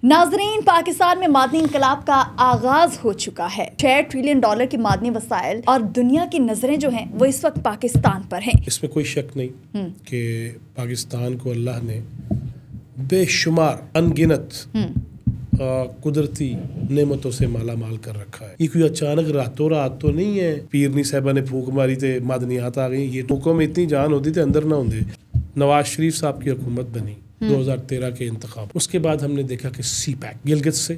ناظرین، پاکستان میں معدنی انقلاب کا آغاز ہو چکا ہے۔ $6 ٹریلین کی معدنی وسائل اور دنیا کی نظریں جو ہیں وہ اس وقت پاکستان پر ہیں۔ اس میں کوئی شک نہیں کہ پاکستان کو اللہ نے بے شمار انگنت قدرتی نعمتوں سے مالا مال کر رکھا ہے۔ یہ کوئی اچانک راتوں رات تو نہیں ہے پیرنی صاحبہ نے پھونک ماری تھے معدنیات آ گئی، یہ ٹوکوں میں اتنی جان ہوتی تھی اندر نہ ہوندے۔ نواز شریف صاحب کی حکومت بنی 2013 کے انتخاب، اس کے بعد ہم نے دیکھا کہ سی پیک گلگت سے،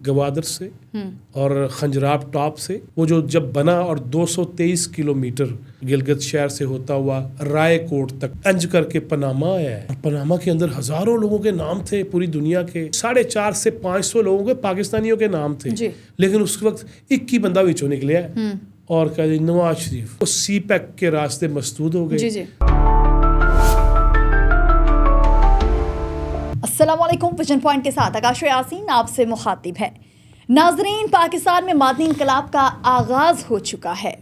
گوادر سے اور خنجراب ٹاپ سے، وہ جو جب بنا اور 223 کلومیٹر گلگت شہر سے ہوتا ہوا رائے کوٹ تک انج کر کے پاناما آیا ہے۔ اور پاناما کے اندر ہزاروں لوگوں کے نام تھے، پوری دنیا کے 450 سے 500 لوگوں کے پاکستانیوں کے نام تھے جی۔ لیکن اس وقت 21 بندہ وچوں نکلیا ہے اور کہا جی نواز شریف وہ سی پیک کے راستے مسدود ہو گئے۔ جی جی۔ السلام علیکم، ویژن پوائنٹ کے ساتھ آکاش یاسین آپ سے مخاطب ہے۔ ناظرین، پاکستان میں معدنی انقلاب کا آغاز ہو چکا ہے۔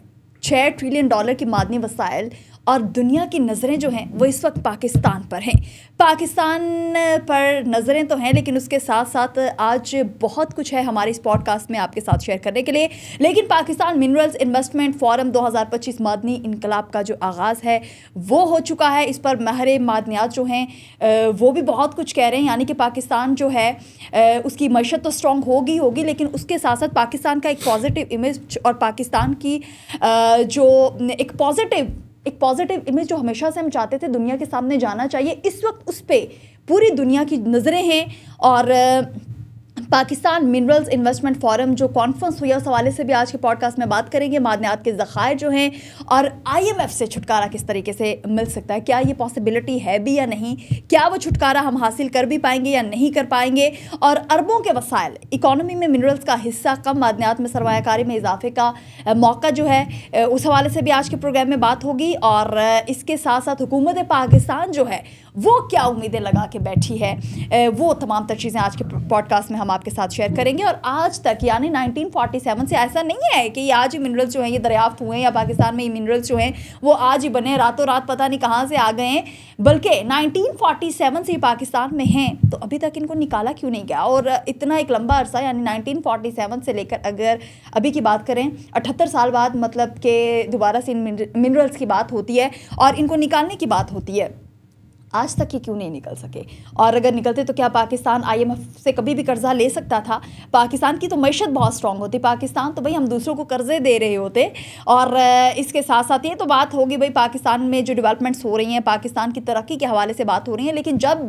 $6 ٹریلین کی معدنی وسائل اور دنیا کی نظریں جو ہیں وہ اس وقت پاکستان پر ہیں۔ پاکستان پر نظریں تو ہیں لیکن اس کے ساتھ ساتھ آج بہت کچھ ہے ہمارے اس پوڈ کاسٹ میں آپ کے ساتھ شیئر کرنے کے لیے۔ لیکن پاکستان منرلز انویسٹمنٹ فورم 2025 معدنی انقلاب کا جو آغاز ہے وہ ہو چکا ہے۔ اس پر ماہر معدنیات جو ہیں وہ بھی بہت کچھ کہہ رہے ہیں، یعنی کہ پاکستان جو ہے اس کی معیشت تو اسٹرانگ ہوگی لیکن اس کے ساتھ ساتھ پاکستان کا ایک پازیٹیو امیج اور پاکستان کی جو ایک پازیٹیو امیج جو ہمیشہ سے ہم چاہتے تھے دنیا کے سامنے جانا چاہیے، اس وقت اس پہ پوری دنیا کی نظریں ہیں۔ اور پاکستان منرلز انویسٹمنٹ فورم جو کانفرنس ہوئی ہے اس حوالے سے بھی آج کے پوڈ کاسٹ میں بات کریں گے۔ معدنیات کے ذخائر جو ہیں اور IMF سے چھٹکارا کس طریقے سے مل سکتا ہے، کیا یہ پاسبلٹی ہے بھی یا نہیں، کیا وہ چھٹکارا ہم حاصل کر بھی پائیں گے یا نہیں کر پائیں گے، اور اربوں کے وسائل، اکانومی میں منرلز کا حصہ کم، معدنیات میں سرمایہ کاری میں اضافے کا موقع جو ہے اس حوالے سے بھی آج کے پروگرام میں بات ہوگی۔ اور اس کے ساتھ ساتھ حکومت پاکستان جو ہے وہ کیا امیدیں لگا کے بیٹھی ہے، وہ تمام تر چیزیں آج کے پوڈ کاسٹ میں ہم آپ کے ساتھ شیئر کریں گے۔ اور آج تک یعنی 1947 سے ایسا نہیں ہے کہ یہ آج ہی منرلز جو ہیں یہ دریافت ہوئے ہیں یا پاکستان میں یہ منرلز جو ہیں وہ آج ہی بنے، راتوں رات پتہ نہیں کہاں سے آ گئے ہیں، بلکہ 1947 سے یہ پاکستان میں ہیں تو ابھی تک ان کو نکالا کیوں نہیں گیا۔ اور اتنا ایک لمبا عرصہ یعنی 1947 سے لے کر اگر ابھی کی بات کریں 78 سال بعد مطلب کہ دوبارہ سے ان منرلز کی بات ہوتی ہے اور ان کو نکالنے کی بات ہوتی ہے، آج تک یہ کیوں نہیں نکل سکے؟ اور اگر نکلتے تو کیا پاکستان IMF سے کبھی بھی قرضہ لے سکتا تھا؟ پاکستان کی تو معیشت بہت اسٹرانگ ہوتی، پاکستان تو بھائی ہم دوسروں کو قرضے دے رہے ہوتے۔ اور اس کے ساتھ ساتھ یہ تو بات ہوگی بھائی پاکستان میں جو ڈیولپمنٹس ہو رہی ہیں، پاکستان کی ترقی کے حوالے سے بات ہو رہی ہیں، لیکن جب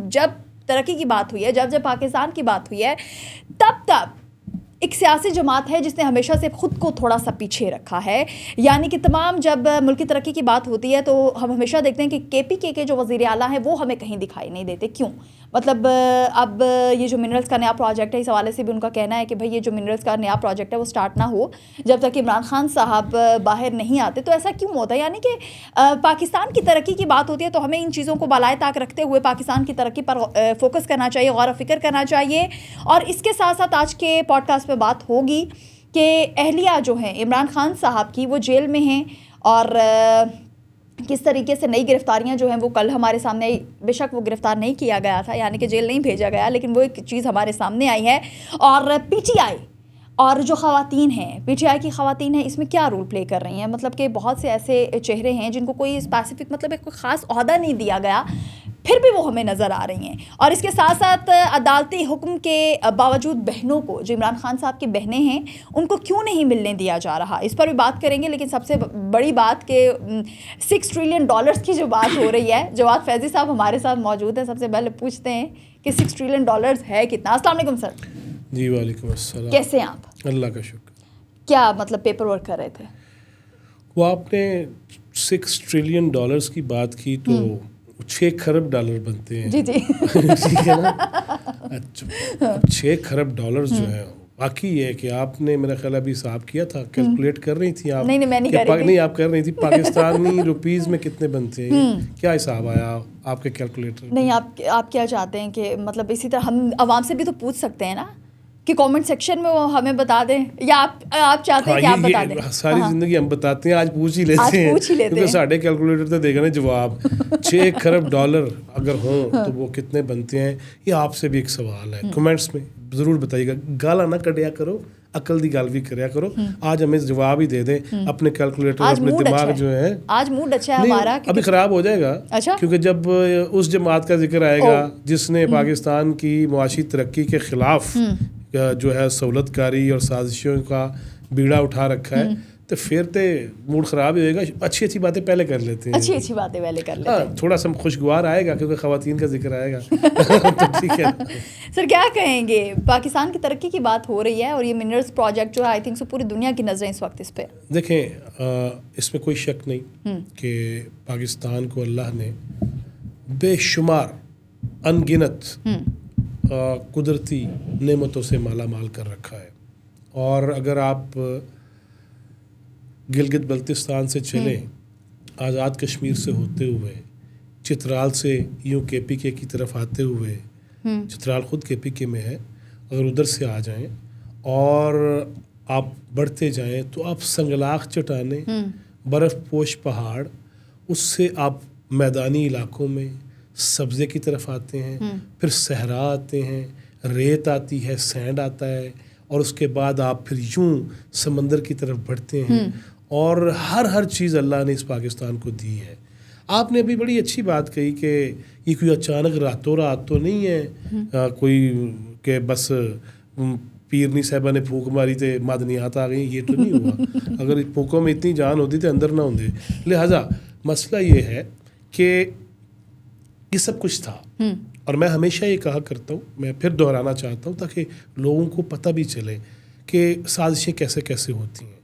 ترقی کی بات ہوئی ہے، جب پاکستان کی بات ہوئی ہے، تب ایک سیاسی جماعت ہے جس نے ہمیشہ سے خود کو تھوڑا سا پیچھے رکھا ہے۔ یعنی کہ تمام جب ملکی ترقی کی بات ہوتی ہے تو ہم ہمیشہ دیکھتے ہیں کہ KPK کے جو وزیر اعلیٰ ہیں وہ ہمیں کہیں دکھائی نہیں دیتے۔ کیوں؟ مطلب اب یہ جو منرلز کا نیا پروجیکٹ ہے اس حوالے سے بھی ان کا کہنا ہے کہ بھائی یہ جو منرلز کا نیا پروجیکٹ ہے وہ سٹارٹ نہ ہو جب تک عمران خان صاحب باہر نہیں آتے۔ تو ایسا کیوں ہوتا ہے؟ یعنی کہ پاکستان کی ترقی کی بات ہوتی ہے تو ہمیں ان چیزوں کو بالائے طاق رکھتے ہوئے پاکستان کی ترقی پر فوکس کرنا چاہیے، غور و فکر کرنا چاہیے۔ اور اس کے ساتھ ساتھ آج کے پوڈ کاسٹ میں بات ہوگی کہ اہلیہ جو ہیں عمران خان صاحب کی وہ جیل میں ہیں اور کس طریقے سے نئی گرفتاریاں جو ہیں وہ کل ہمارے سامنے آئی۔ بے شک وہ گرفتار نہیں کیا گیا تھا، یعنی کہ جیل نہیں بھیجا گیا، لیکن وہ ایک چیز ہمارے سامنے آئی ہے۔ اور PTI اور جو خواتین ہیں، PTI کی خواتین ہیں، اس میں کیا رول پلے کر رہی ہیں؟ مطلب کہ بہت سے ایسے چہرے ہیں جن کو کوئی اسپیسیفک مطلب ایک خاص عہدہ نہیں دیا گیا، پھر بھی وہ ہمیں نظر آ رہی ہیں۔ اور اس کے ساتھ ساتھ عدالتی حکم کے باوجود بہنوں کو، جو عمران خان صاحب کی بہنیں ہیں، ان کو کیوں نہیں ملنے دیا جا رہا، اس پر بھی بات کریں گے۔ لیکن سب سے بڑی بات کہ $6 ٹریلین کی جو بات ہو رہی ہے، جواد فیضی صاحب ہمارے ساتھ موجود ہیں۔ سب سے پہلے پوچھتے ہیں کہ $6 ٹریلین ہے کتنا؟ السلام علیکم سر۔ جی وعلیکم السلام، کیسے ہیں آپ؟ اللہ کا شکر۔ کیا مطلب پیپر ورک کر رہے تھے؟ وہ آپ نے $6 ٹریلین کی بات کی تو 6 کھرب ڈالر بنتے ہیں۔ جی جی ٹھیک ہے نا؟ اچھا 6 کھرب ڈالر جو ہے باقی ہے کہ آپ نے میرا خیال ابھی حساب کیا تھا، کیلکولیٹ کر رہی تھی آپ؟ نہیں میں نہیں کر رہی تھی۔ نہیں آپ کر رہی تھی پاکستانی روپیز میں کتنے بنتے ہیں، کیا حساب آیا آپ کے کیلکولیٹر؟ نہیں آپ کیا چاہتے ہیں کہ مطلب اسی طرح ہم عوام سے بھی تو پوچھ سکتے ہیں نا کہ کامنٹ سیکشن میں وہ ہمیں بتا دیں, یا آپ چاہتے ہیں کہ آپ بتا دیں؟ ساری زندگی ہم بتاتے ہیں, آج پوچھ ہی لیتے ہیں, کیونکہ ساڑھے کیلکولیٹر تو دیکھا نا جواب 6 خرب ڈالر اگر ہوں تو وہ کتنے بنتے ہیں. یہ آپ سے بھی ایک سوال ہے, کمنٹس میں ضرور بتائیے گا. گالا نہ کٹیا کرو, عقل دی گل بھی کریا کرو. آج ہمیں جواب ہی دے دیں اپنے کیلکولیٹر, اپنے دماغ جو ہے. آج موڈ اچھا ہے ہمارا, ابھی خراب ہو جائے گا, کیونکہ جب اس جماعت کا ذکر آئے گا جس نے پاکستان کی معاشی ترقی کے خلاف جو ہے سہولت کاری اور سازشوں کا بیڑا اٹھا رکھا ہے, تو پھر تو موڈ خراب ہی ہوئے گا. اچھی باتیں پہلے کر لیتے ہیں, اچھی باتیں پہلے کر لیتے ہیں, تھوڑا سا خوشگوار آئے گا کیونکہ خواتین کا ذکر آئے گا. تو ٹھیک ہے سر, کیا کہیں گے؟ پاکستان کی ترقی کی بات ہو رہی ہے اور یہ منرلس پروجیکٹ جو ہے آئی تھنک سو پوری دنیا کی نظریں اس وقت اس پہ. دیکھیں, اس میں کوئی شک نہیں کہ پاکستان کو اللہ نے بے شمار ان گنت قدرتی نعمتوں سے مالا مال کر رکھا ہے. اور اگر آپ گلگت بلتستان سے چلیں, آزاد کشمیر سے ہوتے ہوئے, چترال سے یوں کے پی کے کی طرف آتے ہوئے, چترال خود کے پی کے میں ہے, اگر ادھر سے آ جائیں اور آپ بڑھتے جائیں تو آپ سنگلاخ چٹانیں, برف پوش پہاڑ, اس سے آپ میدانی علاقوں میں سبزے کی طرف آتے ہیں, پھر صحرا آتے ہیں, ریت آتی ہے, سینڈ آتا ہے, اور اس کے بعد آپ پھر یوں سمندر کی طرف بڑھتے ہیں. اور ہر چیز اللہ نے اس پاکستان کو دی ہے. آپ نے ابھی بڑی اچھی بات کہی کہ یہ کوئی اچانک راتوں رات تو نہیں ہے کوئی کہ بس پیرنی صاحبہ نے پھونک ماری تھے معدنیات آ گئی, یہ تو نہیں ہوا. اگر پھونکوں میں اتنی جان ہوتی تو اندر نہ ہوندے. لہٰذا مسئلہ یہ ہے کہ یہ سب کچھ تھا, اور میں ہمیشہ یہ کہا کرتا ہوں, میں پھر دہرانا چاہتا ہوں تاکہ لوگوں کو پتہ بھی چلے کہ سازشیں کیسے کیسے ہوتی ہیں.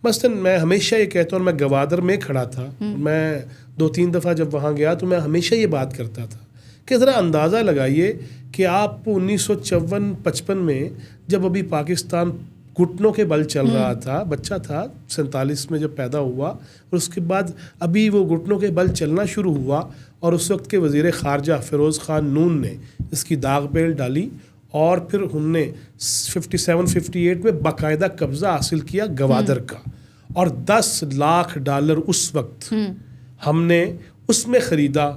مثلاً میں ہمیشہ یہ کہتا ہوں, میں گوادر میں کھڑا تھا, میں 2-3 دفعہ جب وہاں گیا تو میں ہمیشہ یہ بات کرتا تھا کہ ذرا اندازہ لگائیے کہ آپ 1954-55 میں جب ابھی پاکستان گھٹنوں کے بل چل رہا تھا, بچہ تھا 47 میں جب پیدا ہوا, اور اس کے بعد ابھی وہ گھٹنوں کے بل چلنا شروع ہوا, اور اس وقت کے وزیر خارجہ فیروز خان نون نے اس کی داغ بیل ڈالی, اور پھر ہم نے 57-58 میں باقاعدہ قبضہ حاصل کیا گوادر کا, اور $10 لاکھ اس وقت ہم نے اس میں خریدا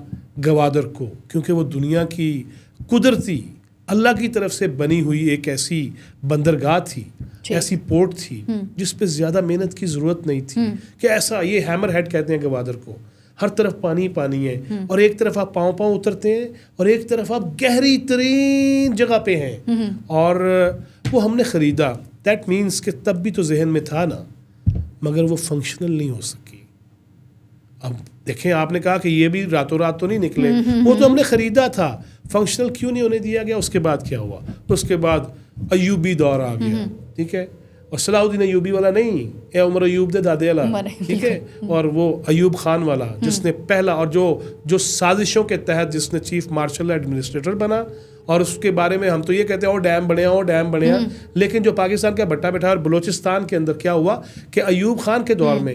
گوادر کو, کیونکہ وہ دنیا کی قدرتی اللہ کی طرف سے بنی ہوئی ایک ایسی بندرگاہ تھی, ایسی پورٹ تھی جس پہ زیادہ محنت کی ضرورت نہیں تھی. کہ ایسا, یہ ہیمر ہیڈ کہتے ہیں گوادر کو, ہر طرف پانی پانی ہے, اور ایک طرف آپ پاؤں اترتے ہیں اور ایک طرف آپ گہری ترین جگہ پہ ہیں, اور وہ ہم نے خریدا. دیٹ مینس کہ تب بھی تو ذہن میں تھا نا, مگر وہ فنکشنل نہیں ہو سکی. اب دیکھیں, آپ نے کہا کہ یہ بھی راتوں رات تو نہیں نکلے, وہ تو ہم نے خریدا تھا, فنکشنل کیوں نہیں ہونے دیا گیا. اس کے بعد کیا ہوا, اس کے بعد ایوبی دور آ گیا, ٹھیک ہے, اور صلاح الدین ایوبی والا نہیں, اے عمر ایوب دے دادے والا, ٹھیک ہے, اور وہ ایوب خان والا جس نے پہلا, اور جو سازشوں کے تحت جس نے چیف مارشل ایڈمنسٹریٹر بنا, اور اس کے بارے میں ہم تو یہ کہتے ہیں وہ ڈیم بنے ہیں, لیکن جو پاکستان کا بٹا بیٹھا, اور بلوچستان کے اندر کیا ہوا کہ ایوب خان کے دور میں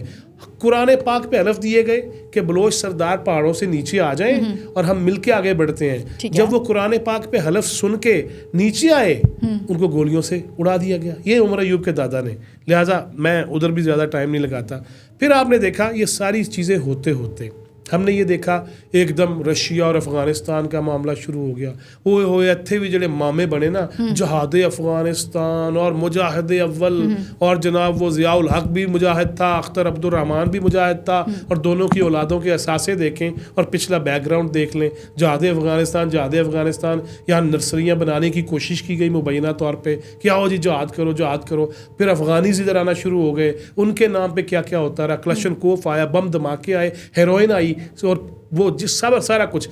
قرآن پاک پہ حلف دیے گئے کہ بلوچ سردار پہاڑوں سے نیچے آ جائیں اور ہم مل کے آگے بڑھتے ہیں. جب وہ قرآن پاک پہ حلف سن کے نیچے آئے, ان کو گولیوں سے اڑا دیا گیا, یہ عمر ایوب کے دادا نے. لہٰذا میں ادھر بھی زیادہ ٹائم نہیں لگاتا. پھر آپ نے دیکھا یہ ساری چیزیں ہوتے ہوتے ہم نے یہ دیکھا ایک دم رشیا اور افغانستان کا معاملہ شروع ہو گیا. ہوئے ہوئے اتھے بھی جڑے مامے بنے نا, جہاد افغانستان اور مجاہد اول, اور جناب وہ ضیاء الحق بھی مجاہد تھا, اختر عبد الرحمن بھی مجاہد تھا, اور دونوں کی اولادوں کے اثاثے دیکھیں اور پچھلا بیک گراؤنڈ دیکھ لیں. جہاد افغانستان یہاں نرسریاں بنانے کی کوشش کی گئی مبینہ طور پہ کہ آؤ جی جہاد کرو. پھر افغانیز ادھر آنا شروع ہو گئے, ان کے نام پہ کیا کیا ہوتا رہا, کلشن کوف آیا, بم دھماکے آئے, ہیروئن آئی, اور وہ سارا کچھ.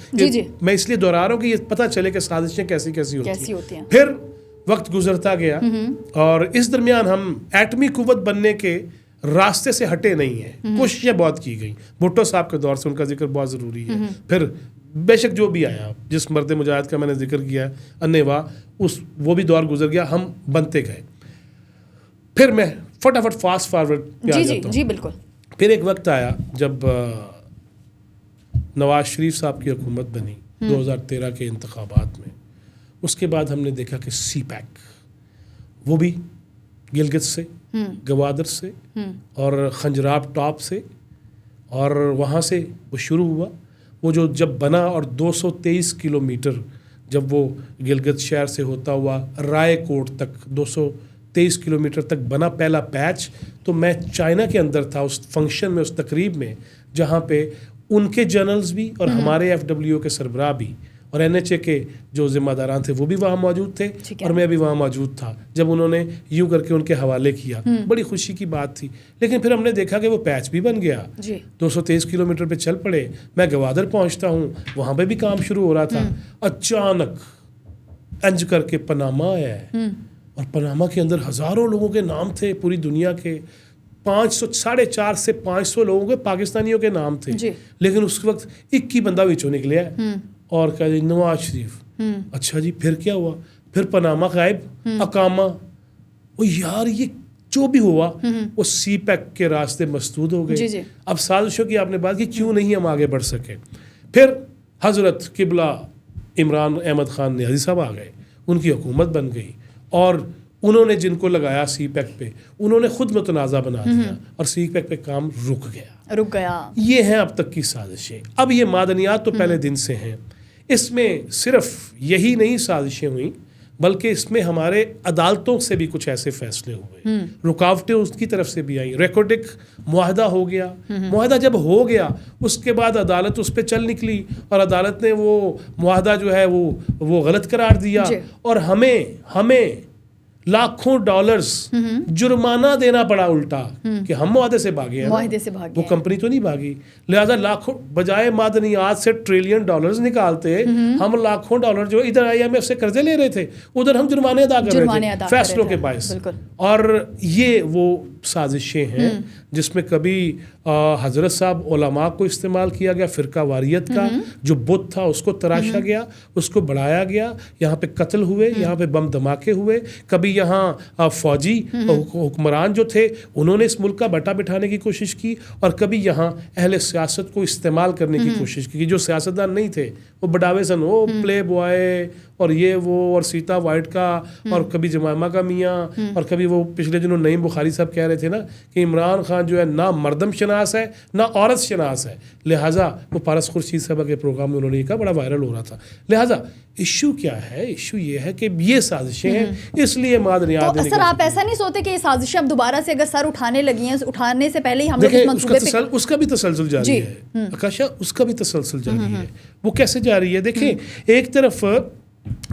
میں اس لیے دہرا رہا ہوں کہ یہ پتہ چلے کہ سازشیں کیسی ہوتی ہیں. پھر وقت گزرتا گیا, اور اس درمیان ہم ایٹمی قوت بننے کے راستے سے ہٹے نہیں ہیں. کوششیں بہت کی گئیں, بھٹو صاحب کے دور سے ان کا ذکر بہت ضروری ہے. پھر بے شک جو بھی آیا, جس مرد مجاہد کا میں نے ذکر کیا انیوا, وہ بھی دور گزر گیا, ہم بنتے گئے. پھر میں فٹافٹ فاسٹ فارورڈ پہ آ جاتا ہوں. جی بالکل. پھر ایک وقت آیا جب نواز شریف صاحب کی حکومت بنی 2013 کے انتخابات میں. اس کے بعد ہم نے دیکھا کہ سی پیک, وہ بھی گلگت سے، گوادر سے اور خنجراب ٹاپ سے، اور وہاں سے وہ شروع ہوا. وہ جو جب بنا اور 223 کلومیٹر جب وہ گلگت شہر سے ہوتا ہوا رائے کوٹ تک 223 کلومیٹر تک بنا پہلا پیچ. تو میں چائنا کے اندر تھا اس فنکشن میں، اس تقریب میں، جہاں پہ ان کے جنرلز بھی اور ہمارے FWO کے سربراہ بھی اور NHA کے جو ذمہ داران تھے وہ بھی وہاں موجود تھے، اور میں بھی وہاں موجود تھا جب انہوں نے یوں کر کے ان کے حوالے کیا. بڑی خوشی کی بات تھی. لیکن پھر ہم نے دیکھا کہ وہ پیچ بھی بن گیا. 223 کلومیٹر پہ چل پڑے. میں گوادر پہنچتا ہوں، وہاں پہ بھی کام شروع ہو رہا تھا. اچانک انج کر کے پاناما آیا ہے، اور پاناما کے اندر ہزاروں لوگوں کے نام تھے پوری دنیا کے. 450 سے 500 لوگوں کے پاکستانیوں کے نام تھے. لیکن اس وقت 21 بندہ بچوں نکلے اور کہا جی نواز شریف. اچھا جی پھر کیا ہوا؟ پھر پاناما غائب، اقامہ. وہ یار یہ جو بھی ہوا وہ سی پیک کے راستے مسدود ہو گئے. اب سازشوں کی آپ نے بات کی کیوں نہیں ہم آگے بڑھ سکے. پھر حضرت قبلہ عمران احمد خان نیازی صاحب آ گئے، ان کی حکومت بن گئی، اور انہوں نے جن کو لگایا سی پیک پہ انہوں نے خود متنازع بنا دیا اور سی پیک پہ کام رک گیا. یہ ہیں اب تک کی سازشیں. اب یہ معدنیات تو پہلے دن سے ہیں. اس میں صرف یہی نہیں سازشیں ہوئیں، بلکہ اس میں ہمارے عدالتوں سے بھی کچھ ایسے فیصلے ہوئے، رکاوٹیں اس کی طرف سے بھی آئیں. ریکارڈک معاہدہ ہو گیا. معاہدہ جب ہو گیا اس کے بعد عدالت اس پہ چل نکلی، اور عدالت نے وہ معاہدہ جو ہے وہ غلط قرار دیا، اور ہمیں لاکھوں ڈالرز جرمانہ دینا پڑا الٹا کہ ہم معاہدے سے بھاگے ہیں. وہ کمپنی تو نہیں بھاگی. لہذا لاکھوں بجائے معدنیات سے ٹریلین ڈالرز نکالتے، ہم لاکھوں ڈالر جو ادھر IMF سے قرضے لے رہے تھے ادھر ہم جرمانے ادا کر رہے تھے فیصلوں کے باعث. اور یہ وہ سازشیں ہیں جس میں کبھی حضرت صاحب علماء کو استعمال کیا گیا، فرقہ واریت کا جو بت تھا اس کو تراشا گیا، اس کو بڑھایا گیا. یہاں پہ قتل ہوئے، یہاں پہ بم دھماکے ہوئے. کبھی یہاں فوجی حکمران جو تھے انہوں نے اس ملک کا بٹا بٹھانے کی کوشش کی، اور کبھی یہاں اہل سیاست کو استعمال کرنے کی کوشش کی. جو سیاستدان نہیں تھے وہ بڑھاوے سن، وہ پلے بوائے اور یہ وہ، اور سیتا وائٹ کا، اور کبھی جمائمہ کا میاں، اور کبھی وہ پچھلے دنوں نعیم بخاری صاحب کہہ رہے تھے نا کہ عمران خان جو ہے نہ مردم شناس ہے نہ عورت شناس ہے. لہٰذا وہ پارس خورشید صاحب کے پروگرام میں انہوں نے یہ کہا، بڑا وائرل ہو رہا تھا. لہٰذا ایشو کیا ہے؟ ایشو یہ ہے کہ یہ سازشیں ہیں، اس لیے معدنیات. تو سر آپ ایسا نہیں سوچتے کہ یہ سازشیں اب دوبارہ سے اگر سر اٹھانے لگی ہیں، اٹھانے سے پہلے ہی ہم لوگ اس منصوبے پہ اس کا بھی تسلسل جاری ہے آکاشا، اس کا بھی تسلسل جاری ہے. وہ کیسے جاری ہے؟ دیکھیں، ایک طرف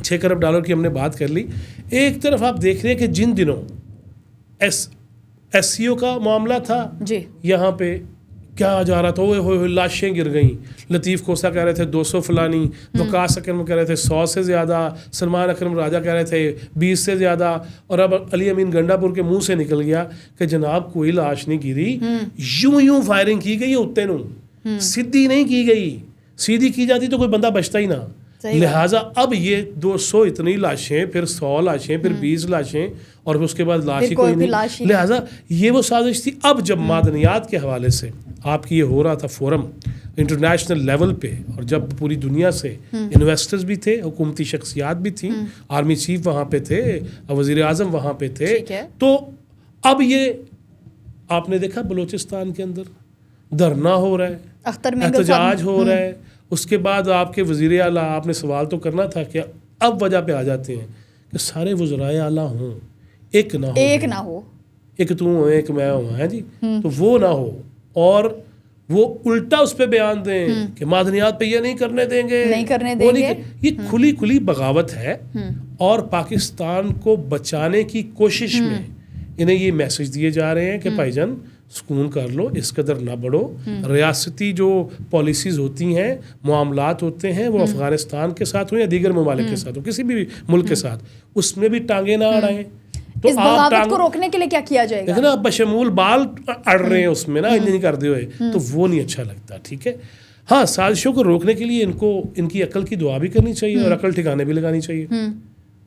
6 ارب ڈالر کی ہم نے بات کر لی، ایک طرف آپ دیکھ رہے ہیں کہ جن دنوں SCO کا معاملہ تھا یہاں پہ کیا جا رہا تھا، ہوئے لاشیں گر گئیں. لطیف کھوسہ کہہ رہے تھے 200 فلانی، وقاص اکرم کہہ رہے تھے 100 سے زیادہ، سلمان اکرم راجہ کہہ رہے تھے 20 سے زیادہ، اور اب علی امین گنڈا پور کے منہ سے نکل گیا کہ جناب کوئی لاش نہیں گری، یوں فائرنگ کی گئی اتنے نوں، سیدھی نہیں کی گئی. سیدھی کی جاتی تو کوئی بندہ بچتا ہی نہ. لہٰذا اب یہ 200 اتنی لاشیں، پھر 100 لاشیں، پھر 20 لاشیں، اور اس کے بعد لاش ہی کوئی نہیں. لہٰذا یہ وہ سازش تھی. اب جب معدنیات کے حوالے سے آپ کی یہ ہو رہا تھا فورم انٹرنیشنل لیول پہ، اور جب پوری دنیا سے انویسٹرز بھی تھے، حکومتی شخصیات بھی تھیں، آرمی چیف وہاں پہ تھے، وزیر اعظم وہاں پہ تھے، تو اب یہ آپ نے دیکھا بلوچستان کے اندر دھرنا ہو رہا ہے، احتجاج ہو رہا ہے. اس کے بعد آپ کے وزیر اعلیٰ، آپ نے سوال تو کرنا تھا کہ اب وجہ پہ آ جاتے ہیں کہ سارے وزرائے اعلیٰ ہوں، ایک نہ ہو، ایک تو ہوں ایک میں ہوں، ہے جی، تو وہ نہ ہو، اور وہ الٹا اس پہ بیان دیں کہ معدنیات پہ یہ نہیں کرنے دیں گے. یہ کھلی بغاوت ہے، اور پاکستان کو بچانے کی کوشش میں انہیں یہ میسج دیے جا رہے ہیں کہ بھائی جان سکون کر لو، اس قدر نہ بڑھو. ریاستی جو پالیسیز ہوتی ہیں، معاملات ہوتے ہیں، وہ افغانستان کے ساتھ ہوں یا دیگر ممالک کے ساتھ ہو، کسی بھی ملک کے ساتھ، اس میں بھی ٹانگیں نہ اڑائیں. تو اس بغاوت کو روکنے کے لیے کیا کیا جائے گا؟ دیکھنا آپ بشمول بال اڑ رہے ہیں اس میں نا، نہیں کر دے ہوئے، تو وہ نہیں اچھا لگتا. ٹھیک ہے، ہاں سازشوں کو روکنے کے لیے ان کی عقل کی دعا بھی کرنی چاہیے اور عقل ٹھکانے بھی لگانی چاہیے.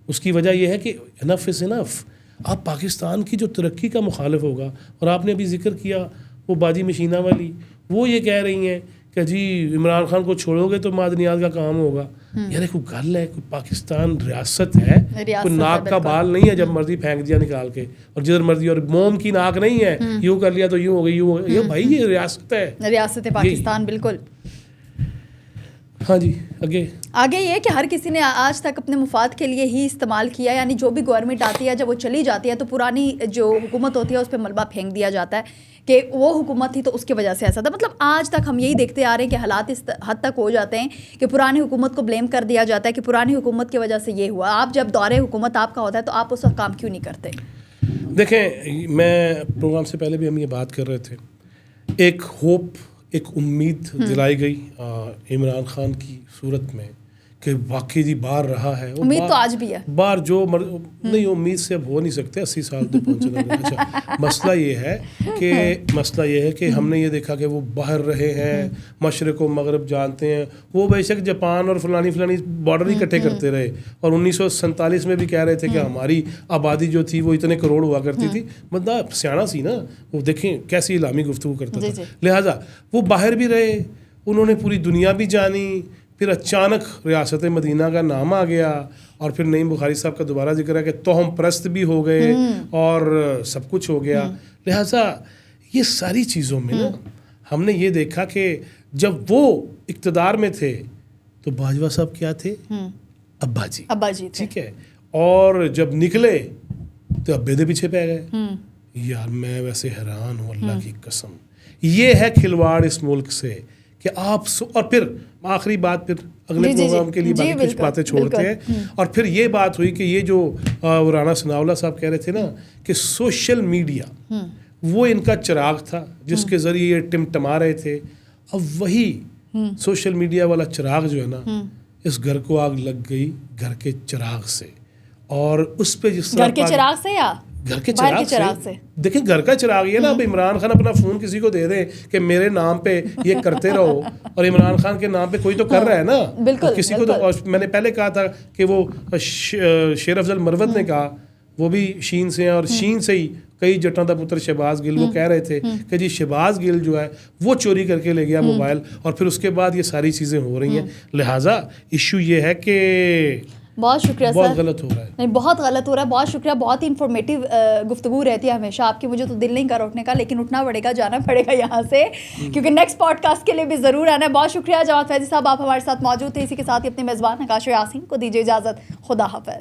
اس کی وجہ یہ ہے کہ انف از انف. آپ پاکستان کی جو ترقی کا مخالف ہوگا، اور آپ نے ابھی ذکر کیا وہ باجی مشینہ والی، وہ یہ کہہ رہی ہیں کہ جی عمران خان کو چھوڑو گے تو معدنیات کا کام ہوگا. یار کوئی گل ہے, کوئی پاکستان ریاست ہے, کوئی ناک کا بال نہیں ہے جب مرضی پھینک دیا نکال کے اور جدھر مرضی, اور موم کی ناک نہیں ہے یوں کر لیا تو یوں ہو گئی, یوں ہو گئی. یہ بھائی یہ ریاست ہے, ریاست پاکستان. بالکل. ہاں جی آگے یہ کہ ہر کسی نے آج تک اپنے مفاد کے لیے ہی استعمال کیا, یعنی جو بھی گورنمنٹ آتی ہے جب وہ چلی جاتی ہے تو پرانی جو حکومت ہوتی ہے اس پہ ملبہ پھینک دیا جاتا ہے کہ وہ حکومت تھی تو اس کی وجہ سے ایسا تھا. مطلب آج تک ہم یہی دیکھتے آ رہے ہیں کہ حالات اس حد تک ہو جاتے ہیں کہ پرانی حکومت کو بلیم کر دیا جاتا ہے کہ پرانی حکومت کی وجہ سے یہ ہوا. آپ جب دور حکومت آپ کا ہوتا ہے تو آپ اس وقت کام کیوں نہیں کرتے؟ دیکھیں, میں پروگرام سے پہلے بھی ہم یہ بات کر رہے تھے, ایک ہوپ, ایک امید دلائی گئی عمران خان کی صورت میں کہ واقعی جی باہر رہا ہے. امید تو آج بھی ہے, باہر جو نہیں, امید سے اب ہو نہیں سکتے, 80 سال تو پہنچنا. اچھا, مسئلہ یہ ہے کہ ہم نے یہ دیکھا کہ وہ باہر رہے ہیں, مشرق و مغرب جانتے ہیں. وہ بے شک جاپان اور فلانی بارڈر ہی اکٹھے کرتے رہے, اور 1947 میں بھی کہہ رہے تھے کہ ہماری آبادی جو تھی وہ اتنے کروڑ ہوا کرتی تھی. بندہ سیاح سی نا, وہ دیکھیں کیسی اعلامی گفتگو کرتا تھا. لہٰذا وہ باہر بھی رہے, انہوں نے پوری دنیا بھی جانی. پھر اچانک ریاست مدینہ کا نام آ گیا, اور پھر نعیم بخاری صاحب کا دوبارہ ذکر ہے کہ توہم پرست بھی ہو گئے اور سب کچھ ہو گیا. لہٰذا یہ ساری چیزوں میں نا ہم نے یہ دیکھا کہ جب وہ اقتدار میں تھے تو باجوہ صاحب کیا تھے؟ ابا جی. ٹھیک ہے, اور جب نکلے تو ابے دے پیچھے پہ گئے. یار میں ویسے حیران ہوں, اللہ کی قسم. یہ ہے کھلواڑ اس ملک سے کہ آپ اور پھر آخری بات, پھر اگلے پروگرام کے لیے باقی کچھ باتیں چھوڑتے ہیں. اور پھر یہ بات ہوئی کہ یہ جو رانا ثناءاللہ صاحب کہہ رہے تھے نا کہ سوشل میڈیا وہ ان کا چراغ تھا جس کے ذریعے یہ ٹمٹما رہے تھے. اب وہی سوشل میڈیا والا چراغ جو ہے نا, اس گھر کو آگ لگ گئی گھر کے چراغ سے, اور اس پہ جس طرح گھر کے چراغ سے یا گھر کے چراغ سے دیکھیں, گھر کا چراغ یہ نا, اب عمران خان اپنا فون کسی کو دے دیں کہ میرے نام پہ یہ کرتے رہو, اور عمران خان کے نام پہ کوئی تو کر رہا ہے نا کسی کو. تو میں نے پہلے کہا تھا کہ وہ شیر افضل مروت نے کہا, وہ بھی شین سے ہیں, اور شین سے ہی کئی جٹاں دا پتر شہباز گل, وہ کہہ رہے تھے کہ جی شہباز گل جو ہے وہ چوری کر کے لے گیا موبائل, اور پھر اس کے بعد یہ ساری چیزیں ہو رہی ہیں. لہٰذا ایشو یہ ہے کہ بہت شکریہ سر, بہت غلط ہو رہا ہے. نہیں, بہت غلط ہو رہا ہے. بہت شکریہ, بہت ہی انفارمیٹیو گفتگو رہتی ہے ہمیشہ آپ کی. مجھے تو دل نہیں کر اٹھنے کا, لیکن اٹھنا پڑے گا, جانا پڑے گا یہاں سے, کیونکہ نیکسٹ پوڈ کاسٹ کے لیے بھی ضرور آنا ہے. بہت شکریہ جواد فیضی صاحب, آپ ہمارے ساتھ موجود تھے. اسی کے ساتھ ہی اپنے میزبان نقاش یاسین کو دیجیے اجازت. خدا حافظ.